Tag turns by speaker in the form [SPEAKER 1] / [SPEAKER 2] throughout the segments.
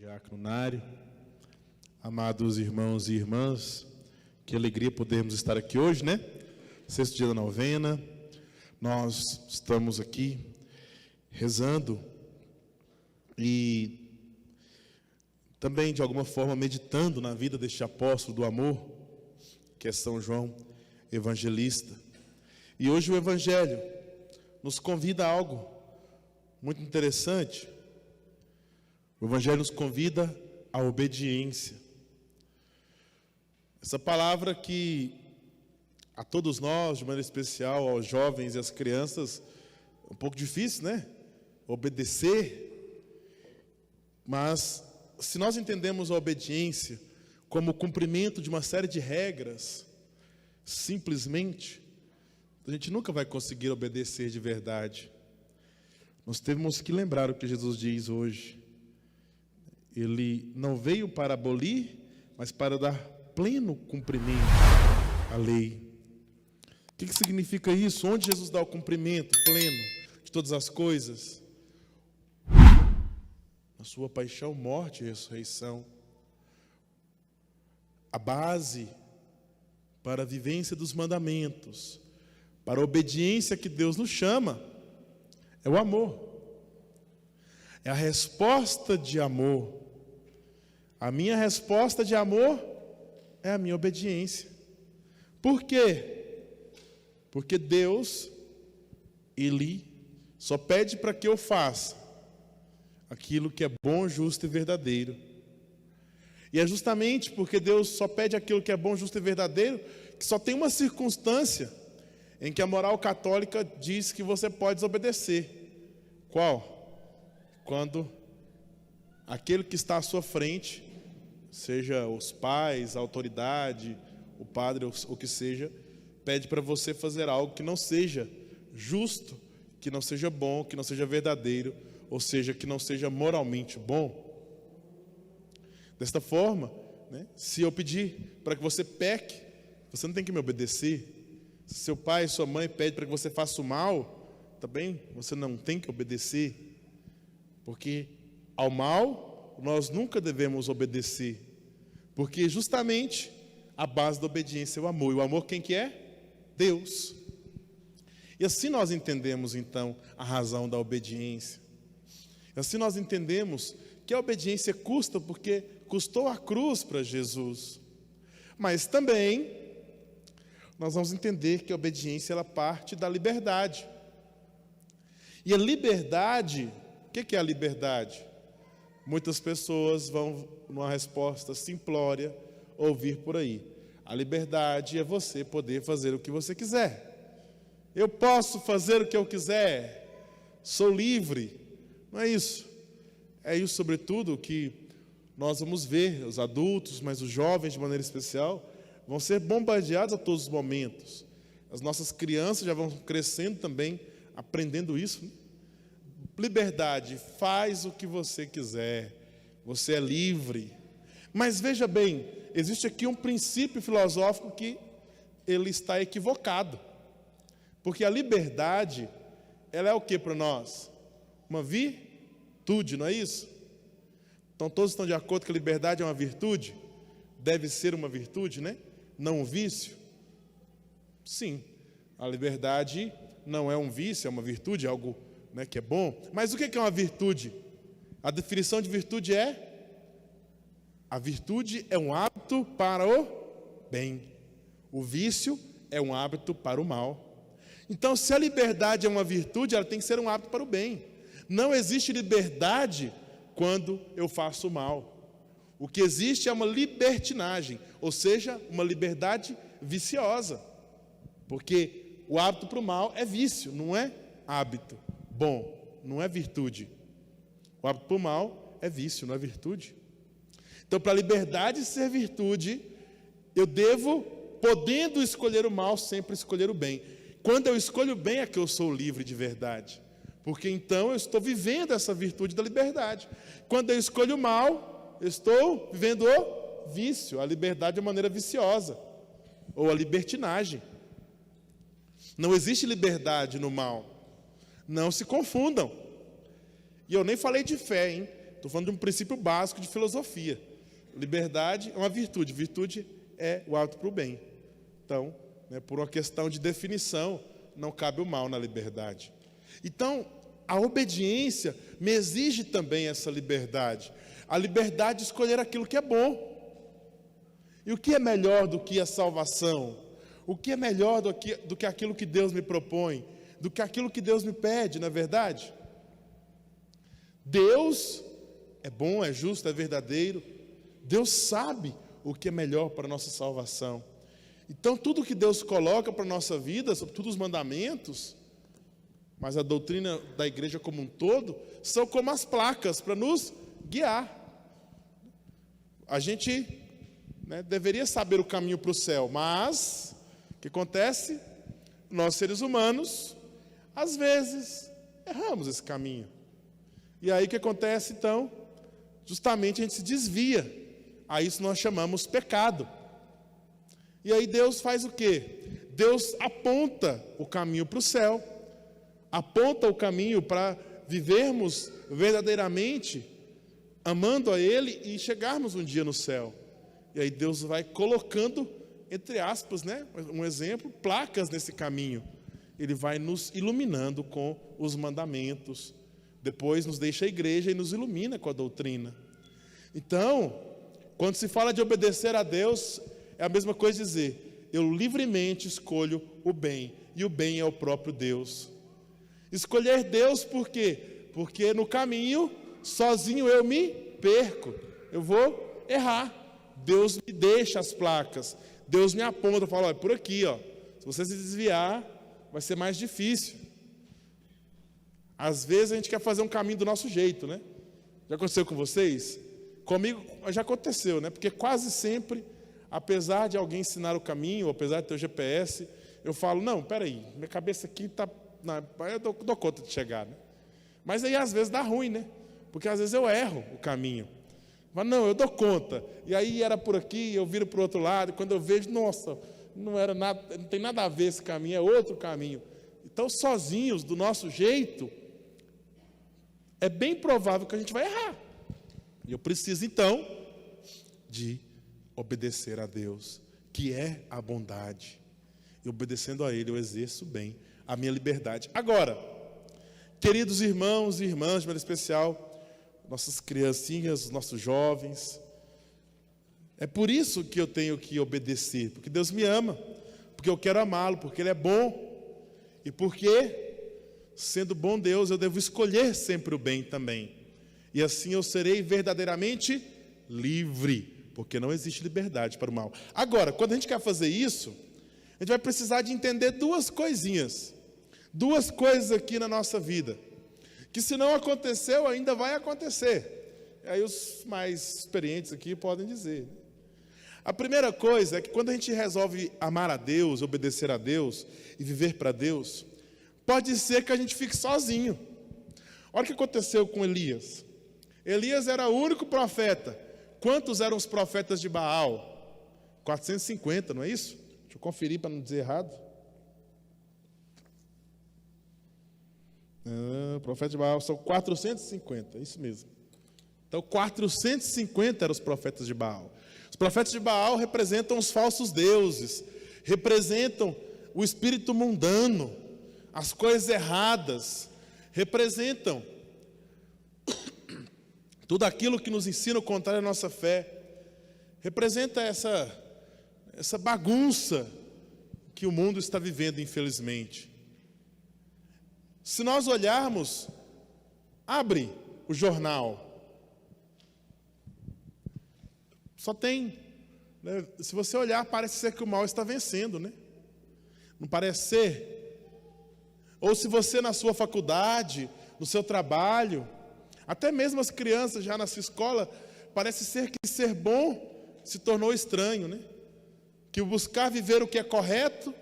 [SPEAKER 1] Diácono Nário, amados irmãos e irmãs, que alegria podermos estar aqui hoje, né? Sexto dia da novena, nós estamos aqui rezando e também, de alguma forma, meditando na vida deste apóstolo do amor, que é São João Evangelista. E hoje o Evangelho nos convida a algo muito interessante. O Evangelho nos convida à obediência. Essa palavra que a todos nós, de maneira especial, aos jovens e às crianças, é um pouco difícil, né? Obedecer. Mas, se nós entendemos a obediência como o cumprimento de uma série de regras, simplesmente, a gente nunca vai conseguir obedecer de verdade. Nós temos que lembrar o que Jesus diz hoje. Ele não veio para abolir, mas para dar pleno cumprimento à lei. O que significa isso? Onde Jesus dá o cumprimento pleno de todas as coisas? Na sua paixão, morte e ressurreição. A base para a vivência dos mandamentos, para a obediência que Deus nos chama, é o amor. É a resposta de amor. A minha resposta de amor é a minha obediência. Por quê? Porque Deus, Ele só pede para que eu faça aquilo que é bom, justo e verdadeiro. E é justamente porque Deus só pede aquilo que é bom, justo e verdadeiro, que só tem uma circunstância em que a moral católica diz que você pode desobedecer. Qual? Quando aquele que está à sua frente, seja os pais, a autoridade, o padre, o que seja, pede para você fazer algo que não seja justo, que não seja bom, que não seja verdadeiro, ou seja, que não seja moralmente bom. Desta forma, né, se eu pedir para que você peque, você não tem que me obedecer. Se seu pai e sua mãe pedem para que você faça o mal, também você não tem que obedecer. Porque ao mal nós nunca devemos obedecer, porque justamente a base da obediência é o amor. E o amor quem que é? Deus. E assim nós entendemos então a razão da obediência. E assim nós entendemos que a obediência custa, porque custou a cruz para Jesus. Mas também nós vamos entender que a obediência ela parte da liberdade. E a liberdade, o que é a liberdade? Muitas pessoas vão, numa resposta simplória, ouvir por aí: a liberdade é você poder fazer o que você quiser. Eu posso fazer o que eu quiser, sou livre. Não é isso. É isso, sobretudo, que nós vamos ver, os adultos, mas os jovens de maneira especial, vão ser bombardeados a todos os momentos. As nossas crianças já vão crescendo também, aprendendo isso, né? Liberdade, faz o que você quiser, você é livre. Mas veja bem, existe aqui um princípio filosófico que ele está equivocado. Porque a liberdade, ela é o que para nós? Uma virtude, não é isso? Então todos estão de acordo que a liberdade é uma virtude? Deve ser uma virtude, né? Não um vício? Sim, a liberdade não é um vício, é uma virtude, é algo, né, que é bom. Mas o que é uma virtude? A definição de virtude é: a virtude é um hábito para o bem. O vício é um hábito para o mal. Então, se a liberdade é uma virtude, ela tem que ser um hábito para o bem. Não existe liberdade quando eu faço o mal. O que existe é uma libertinagem, ou seja, uma liberdade viciosa. Porque o hábito para o mal é vício, não é hábito bom, não é virtude. O hábito para o mal é vício, não é virtude. Então, para a liberdade ser virtude, eu devo, podendo escolher o mal, sempre escolher o bem. Quando eu escolho o bem é que eu sou livre de verdade. Porque então eu estou vivendo essa virtude da liberdade. Quando eu escolho o mal, eu estou vivendo o vício, a liberdade de maneira viciosa, ou a libertinagem. Não existe liberdade no mal. Não se confundam. E eu nem falei de fé, hein? Estou falando de um princípio básico de filosofia. Liberdade é uma virtude. Virtude é o ato para o bem. Então, por uma questão de definição, não cabe o mal na liberdade. Então, a obediência me exige também essa liberdade. A liberdade de escolher aquilo que é bom. E o que é melhor do que a salvação? O que é melhor do que aquilo que Deus me propõe? Do que aquilo que Deus me pede, não é verdade? Deus é bom, é justo, é verdadeiro. Deus sabe o que é melhor para a nossa salvação. Então, tudo que Deus coloca para a nossa vida, sobretudo os mandamentos, mas a doutrina da igreja como um todo, são como as placas para nos guiar. A gente deveria saber o caminho para o céu, mas o que acontece? Nós, seres humanos, às vezes, erramos esse caminho. E aí o que acontece, então? Justamente a gente se desvia. A isso nós chamamos pecado. E aí Deus faz o quê? Deus aponta o caminho para o céu, aponta o caminho para vivermos verdadeiramente amando a Ele e chegarmos um dia no céu. E aí Deus vai colocando, entre aspas, um exemplo, placas nesse caminho. Ele vai nos iluminando com os mandamentos. Depois nos deixa a igreja e nos ilumina com a doutrina. Então, quando se fala de obedecer a Deus, é a mesma coisa dizer, eu livremente escolho o bem, e o bem é o próprio Deus. Escolher Deus por quê? Porque no caminho, sozinho eu me perco, eu vou errar. Deus me deixa as placas, Deus me aponta, fala, olha, por aqui, ó, se você se desviar, vai ser mais difícil. Às vezes a gente quer fazer um caminho do nosso jeito, né? Já aconteceu com vocês? Comigo já aconteceu, né? Porque quase sempre, apesar de alguém ensinar o caminho, apesar de ter o GPS, eu falo, não, peraí, minha cabeça aqui está... Eu dou conta de chegar, né? Mas aí às vezes dá ruim, né? Porque às vezes eu erro o caminho. Mas não, eu dou conta. E aí era por aqui, eu viro para o outro lado, e quando eu vejo, nossa, não era nada, não tem nada a ver esse caminho, é outro caminho. Então, sozinhos, do nosso jeito, é bem provável que a gente vai errar. E eu preciso, então, de obedecer a Deus, que é a bondade. E obedecendo a Ele, eu exerço bem a minha liberdade. Agora, queridos irmãos e irmãs, de maneira especial, nossas criancinhas, nossos jovens, é por isso que eu tenho que obedecer, porque Deus me ama, porque eu quero amá-lo, porque Ele é bom, e porque, sendo bom Deus, eu devo escolher sempre o bem também, e assim eu serei verdadeiramente livre, porque não existe liberdade para o mal. Agora, quando a gente quer fazer isso, a gente vai precisar de entender duas coisinhas aqui na nossa vida, que se não aconteceu, ainda vai acontecer. E aí os mais experientes aqui podem dizer. A primeira coisa é que quando a gente resolve amar a Deus, obedecer a Deus e viver para Deus, pode ser que a gente fique sozinho. Olha o que aconteceu com Elias. Elias era o único profeta. Quantos eram os profetas de Baal? 450, não é isso? Deixa eu conferir para não dizer errado. Profeta de Baal são 450, isso mesmo. Então 450 eram os profetas de Baal. Os profetas de Baal representam os falsos deuses, representam o espírito mundano, as coisas erradas, representam tudo aquilo que nos ensina o contrário à nossa fé, representa essa bagunça que o mundo está vivendo, infelizmente. Se nós olharmos, abre o jornal, só tem, né, se você olhar, parece ser que o mal está vencendo, né? Não parece ser? Ou se você na sua faculdade, no seu trabalho, até mesmo as crianças já na sua escola, parece ser que ser bom se tornou estranho, né? Que o buscar viver o que é correto,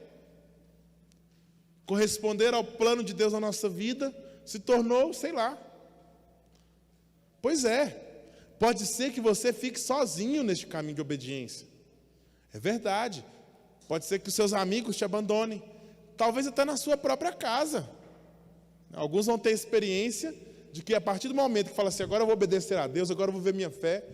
[SPEAKER 1] corresponder ao plano de Deus na nossa vida, se tornou, sei lá. Pois é, pode ser que você fique sozinho neste caminho de obediência. É verdade. Pode ser que os seus amigos te abandonem, talvez até na sua própria casa. Alguns vão ter experiência de que a partir do momento que fala assim, agora eu vou obedecer a Deus, agora eu vou ver minha fé,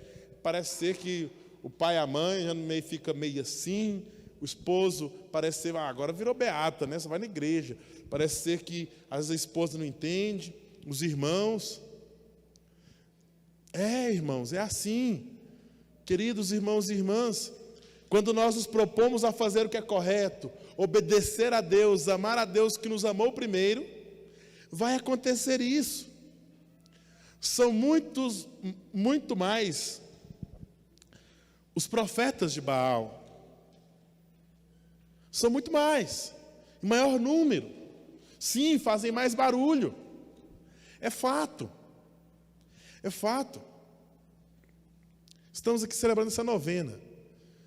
[SPEAKER 1] parece ser que o pai e a mãe já fica meio assim, o esposo parece ser, agora virou beata, né? Só vai na igreja. Parece ser que às vezes a esposa não entende, os irmãos. Irmãos, é assim. Queridos irmãos e irmãs, quando nós nos propomos a fazer o que é correto, obedecer a Deus, amar a Deus que nos amou primeiro, vai acontecer isso. São muito mais os profetas de Baal. São muito mais, em maior número. Sim, fazem mais barulho. É fato. É fato. Estamos aqui celebrando essa novena.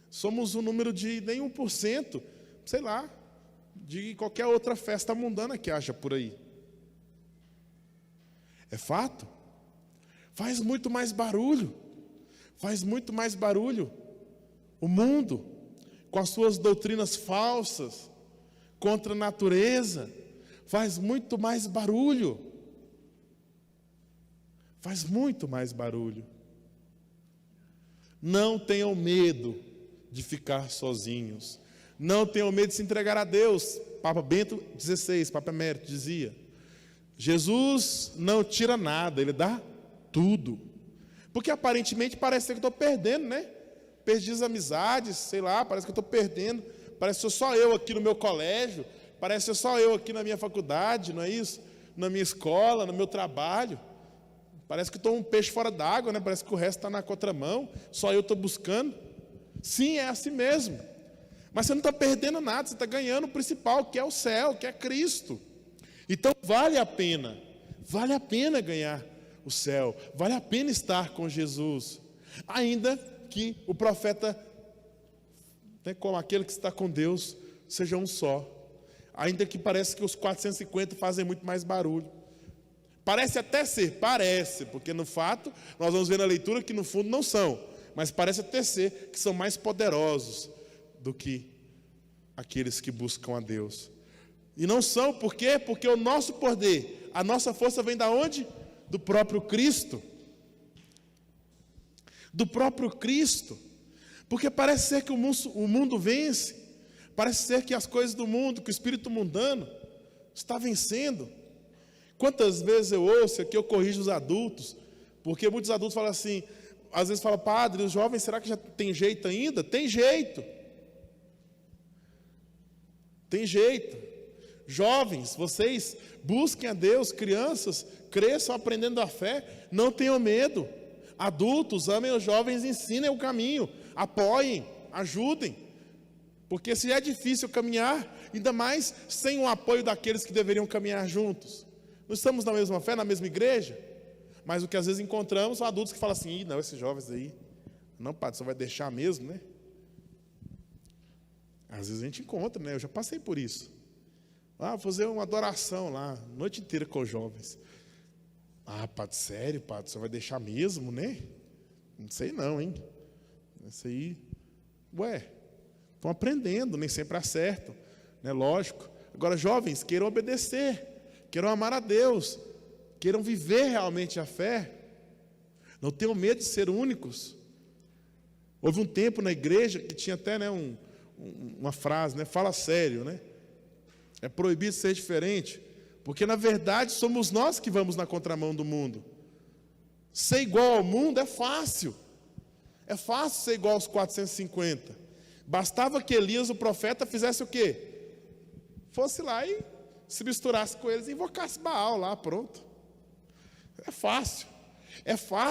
[SPEAKER 1] Somos um número de nem 1%, sei lá, de qualquer outra festa mundana que haja por aí. É fato. Faz muito mais barulho. Faz muito mais barulho. O mundo, com as suas doutrinas falsas, contra a natureza, faz muito mais barulho. Faz muito mais barulho. Não tenham medo de ficar sozinhos. Não tenham medo de se entregar a Deus. Papa Bento XVI, Papa Emérito, dizia: Jesus não tira nada, Ele dá tudo. Porque aparentemente parece que eu estou perdendo, né? Perdi as amizades, sei lá, parece que eu estou perdendo. Parece que sou só eu aqui no meu colégio. Parece que sou só eu aqui na minha faculdade, não é isso? Na minha escola, no meu trabalho. Parece que estou um peixe fora d'água, né? Parece que o resto está na contramão. Só eu estou buscando. Sim, é assim mesmo. Mas você não está perdendo nada, você está ganhando o principal, que é o céu, que é Cristo. Então vale a pena ganhar o céu, vale a pena estar com Jesus. Ainda que o profeta, né, como aquele que está com Deus, seja um só. Ainda que parece que os 450 fazem muito mais barulho. Parece até ser, porque no fato, nós vamos ver na leitura que no fundo não são. Mas parece até ser que são mais poderosos do que aqueles que buscam a Deus. E não são, por quê? Porque o nosso poder, a nossa força vem da onde? Do próprio Cristo. Do próprio Cristo. Porque parece ser que o mundo vence. Parece ser que as coisas do mundo, que o espírito mundano está vencendo. Quantas vezes eu ouço, aqui eu corrijo os adultos, porque muitos adultos falam assim, às vezes falam, padre, os jovens, será que já tem jeito ainda? Tem jeito. Tem jeito. Jovens, vocês busquem a Deus, crianças, cresçam aprendendo a fé, não tenham medo. Adultos, amem os jovens, ensinem o caminho, apoiem, ajudem. Porque se é difícil caminhar, ainda mais sem o apoio daqueles que deveriam caminhar juntos. Nós estamos na mesma fé, na mesma igreja, mas o que às vezes encontramos são adultos que falam assim, não, esses jovens aí, não, padre, só vai deixar mesmo, né? Às vezes a gente encontra, né? Eu já passei por isso. Vou fazer uma adoração lá, a noite inteira com os jovens. Padre, sério, padre, só vai deixar mesmo, né? Não sei não, hein? Isso aí, estão aprendendo, nem sempre acertam, né? Lógico. Agora, jovens, queiram obedecer, queiram amar a Deus, queiram viver realmente a fé, não tenham medo de ser únicos. Houve um tempo na igreja que tinha até, né, uma frase, né, fala sério, né? É proibido ser diferente, porque na verdade somos nós que vamos na contramão do mundo. Ser igual ao mundo é fácil ser igual aos 450. Bastava que Elias, o profeta, fizesse o quê? Fosse lá e se misturasse com eles e invocasse Baal lá, pronto. É fácil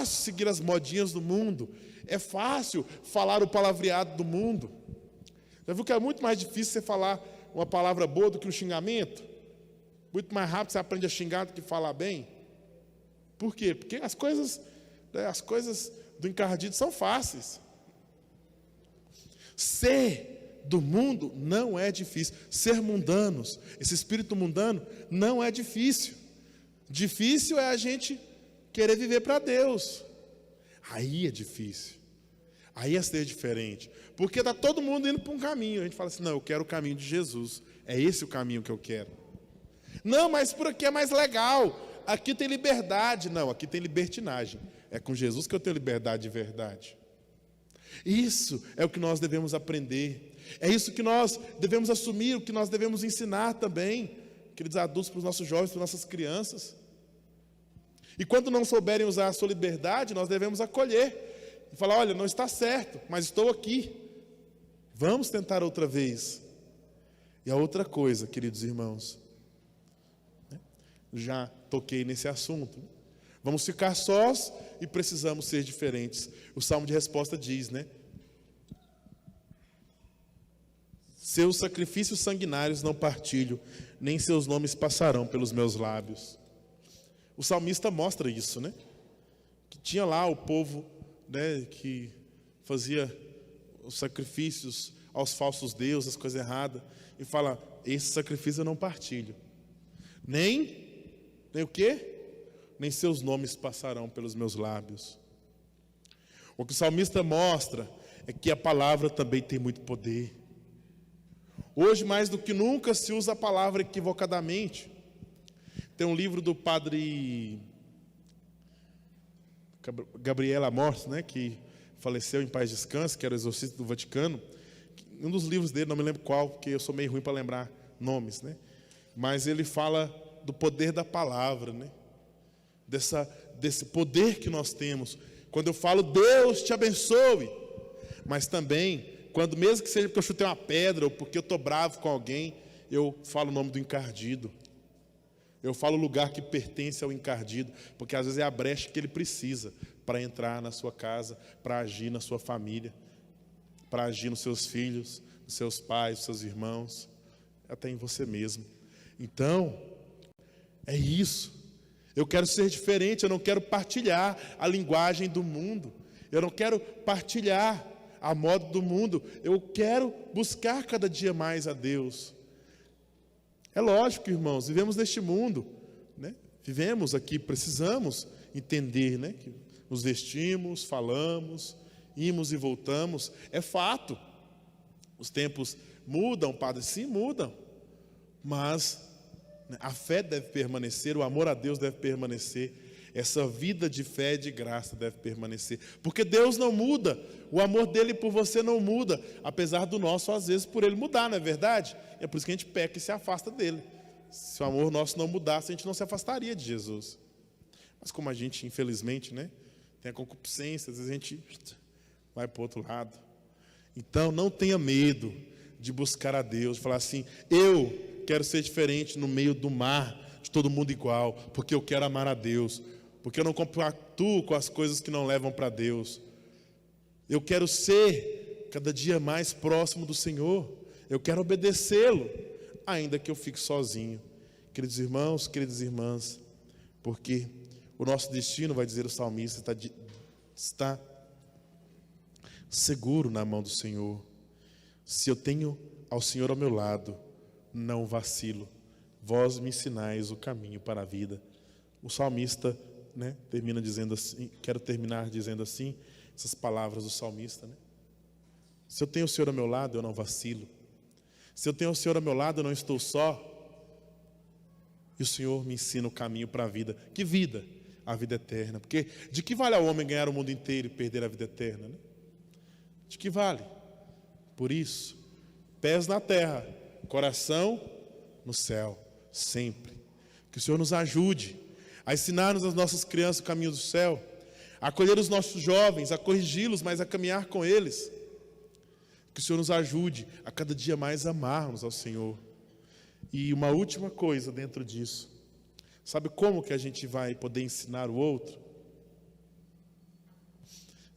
[SPEAKER 1] seguir as modinhas do mundo, é fácil falar o palavreado do mundo. Já viu que é muito mais difícil você falar uma palavra boa do que um xingamento? Muito mais rápido você aprende a xingar do que falar bem. Por quê? Porque as coisas do encardido são fáceis. Ser do mundo não é difícil. Ser mundanos, esse espírito mundano, não é difícil. Difícil é a gente querer viver para Deus. Aí é difícil. Aí é ser diferente. Porque está todo mundo indo para um caminho. A gente fala assim, não, eu quero o caminho de Jesus. É esse o caminho que eu quero. Não, mas por aqui é mais legal. aqui tem liberdade. Não, aqui tem libertinagem. É com Jesus que eu tenho liberdade de verdade. Isso é o que nós devemos aprender. É isso que nós devemos assumir, o que nós devemos ensinar também, queridos adultos, para os nossos jovens, para as nossas crianças. E quando não souberem usar a sua liberdade, nós devemos acolher e falar: olha, não está certo, mas estou aqui. Vamos tentar outra vez. E a outra coisa, queridos irmãos, já toquei nesse assunto. Vamos ficar sós e precisamos ser diferentes. O Salmo de Resposta diz, né? Seus sacrifícios sanguinários não partilho, nem seus nomes passarão pelos meus lábios. O salmista mostra isso, né? Que tinha lá o povo, né, que fazia os sacrifícios aos falsos deuses, as coisas erradas, e fala: esse sacrifício eu não partilho. Nem o quê? Nem seus nomes passarão pelos meus lábios. O que o salmista mostra é que a palavra também tem muito poder. Hoje, mais do que nunca, se usa a palavra equivocadamente. Tem um livro do padre Gabriel Amorth, né, que faleceu em paz e descanso, que era o exorcista do Vaticano. Um dos livros dele, não me lembro qual, porque eu sou meio ruim para lembrar nomes, né? Mas ele fala do poder da palavra, né? Desse poder que nós temos. Quando eu falo, Deus te abençoe, mas também, quando mesmo que seja porque eu chutei uma pedra, ou porque eu estou bravo com alguém, eu falo o nome do encardido. Eu falo o lugar que pertence ao encardido, porque às vezes é a brecha que ele precisa para entrar na sua casa, para agir na sua família, para agir nos seus filhos, nos seus pais, nos seus irmãos, até em você mesmo. Então, é isso. Eu quero ser diferente, eu não quero partilhar a linguagem do mundo, eu não quero partilhar a moda do mundo, eu quero buscar cada dia mais a Deus. É lógico, irmãos, vivemos neste mundo, né? Vivemos aqui, precisamos entender, né, que nos vestimos, falamos, imos e voltamos, é fato. Os tempos mudam, padre, sim, mudam, mas a fé deve permanecer, o amor a Deus deve permanecer, essa vida de fé e de graça deve permanecer, porque Deus não muda, o amor dele por você não muda, apesar do nosso, às vezes, por ele mudar, não é verdade? É por isso que a gente peca e se afasta dele. Se o amor nosso não mudasse, a gente não se afastaria de Jesus. Mas como a gente, infelizmente, né, tem a concupiscência, às vezes a gente vai para o outro lado. Então, não tenha medo de buscar a Deus, de falar assim: eu quero ser diferente no meio do mar, de todo mundo igual, porque eu quero amar a Deus, porque eu não compactuo com as coisas que não levam para Deus. Eu quero ser cada dia mais próximo do Senhor, eu quero obedecê-lo, ainda que eu fique sozinho. Queridos irmãos, queridas irmãs, porque o nosso destino, vai dizer o salmista, está seguro na mão do Senhor. Se eu tenho ao Senhor ao meu lado, não vacilo. Vós me ensinais o caminho para a vida. O salmista, né, termina dizendo assim, quero terminar dizendo assim, essas palavras do salmista, né? Se eu tenho o Senhor ao meu lado, eu não vacilo. Se eu tenho o Senhor ao meu lado, eu não estou só. E o Senhor me ensina o caminho para a vida. Que vida? A vida eterna. Porque de que vale ao homem ganhar o mundo inteiro e perder a vida eterna, né? De que vale? Por isso, pés na terra, coração no céu, sempre. Que o Senhor nos ajude a ensinar-nos as nossas crianças o caminho do céu, a acolher os nossos jovens, a corrigi-los, mas a caminhar com eles. Que o Senhor nos ajude a cada dia mais amarmos ao Senhor. E uma última coisa dentro disso. Sabe como que a gente vai poder ensinar o outro?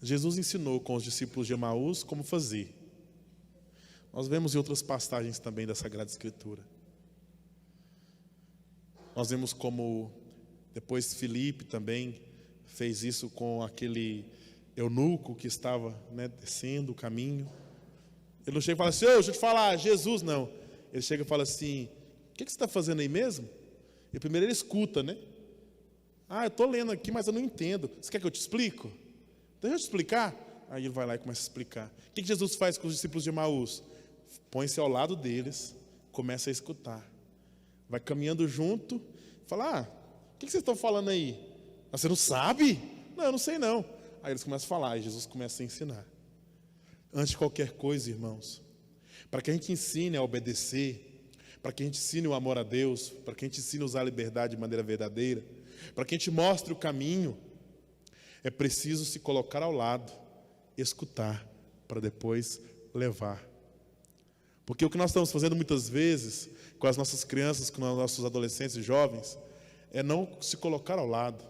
[SPEAKER 1] Jesus ensinou com os discípulos de Emaús como fazer. Nós vemos em outras passagens também da Sagrada Escritura. Nós vemos como depois Filipe também fez isso com aquele eunuco que estava, né, descendo o caminho. Ele não chega e fala assim: deixa eu te falar, Jesus, não. Ele chega e fala assim: o que você está fazendo aí mesmo? E primeiro ele escuta, né? Eu estou lendo aqui, mas eu não entendo. Você quer que eu te explico? Deixa eu te explicar. Aí ele vai lá e começa a explicar. O que Jesus faz com os discípulos de Emaús? Põe-se ao lado deles, começa a escutar. Vai caminhando junto, fala: que vocês estão falando aí? Você não sabe? Não, eu não sei não. Aí eles começam a falar, e Jesus começa a ensinar. Antes de qualquer coisa, irmãos, para que a gente ensine a obedecer, para que a gente ensine o amor a Deus, para que a gente ensine a usar a liberdade de maneira verdadeira, para que a gente mostre o caminho, é preciso se colocar ao lado, escutar, para depois levar. Porque o que nós estamos fazendo muitas vezes com as nossas crianças, com os nossos adolescentes e jovens, é não se colocar ao lado.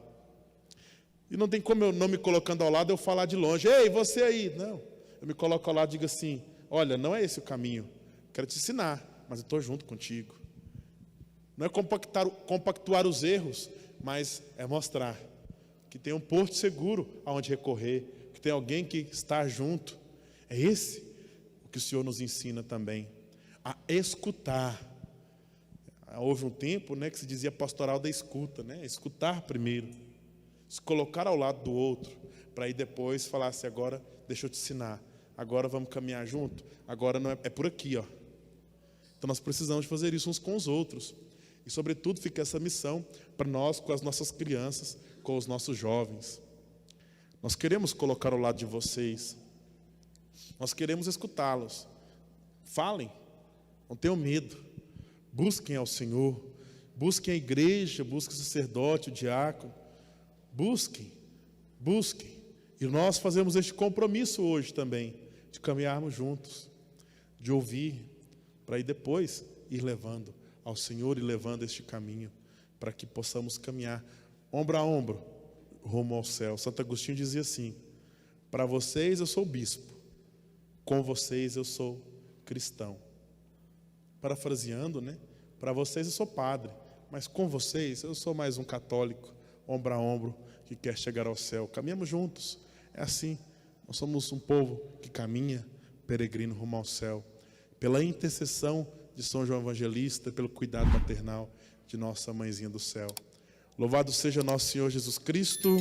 [SPEAKER 1] E não tem como eu não me colocando ao lado, eu falar de longe, ei, você aí. Não, eu me coloco ao lado e digo assim, olha, não é esse o caminho, quero te ensinar, mas eu estou junto contigo. Não é compactuar os erros, mas é mostrar que tem um porto seguro aonde recorrer, que tem alguém que está junto. É esse o que o Senhor nos ensina também, a escutar. Houve um tempo, né, que se dizia pastoral da escuta, né? Escutar primeiro, se colocar ao lado do outro, para aí depois falar assim, agora deixa eu te ensinar, agora vamos caminhar junto, agora não é por aqui, ó. Então nós precisamos fazer isso uns com os outros. E sobretudo fica essa missão para nós, com as nossas crianças, com os nossos jovens. Nós queremos colocar ao lado de vocês, nós queremos escutá-los. Falem, não tenham medo, busquem ao Senhor, busquem a igreja, busquem o sacerdote, o diácono, busquem. E nós fazemos este compromisso hoje também, de caminharmos juntos, de ouvir, para aí depois ir levando ao Senhor e levando este caminho, para que possamos caminhar ombro a ombro, rumo ao céu. Santo Agostinho dizia assim, para vocês eu sou bispo, com vocês eu sou cristão. Parafraseando, né? Para vocês eu sou padre, mas com vocês eu sou mais um católico, ombro a ombro, que quer chegar ao céu. Caminhamos juntos, é assim. Nós somos um povo que caminha, peregrino rumo ao céu, pela intercessão de São João Evangelista, pelo cuidado maternal de nossa mãezinha do céu. Louvado seja nosso Senhor Jesus Cristo.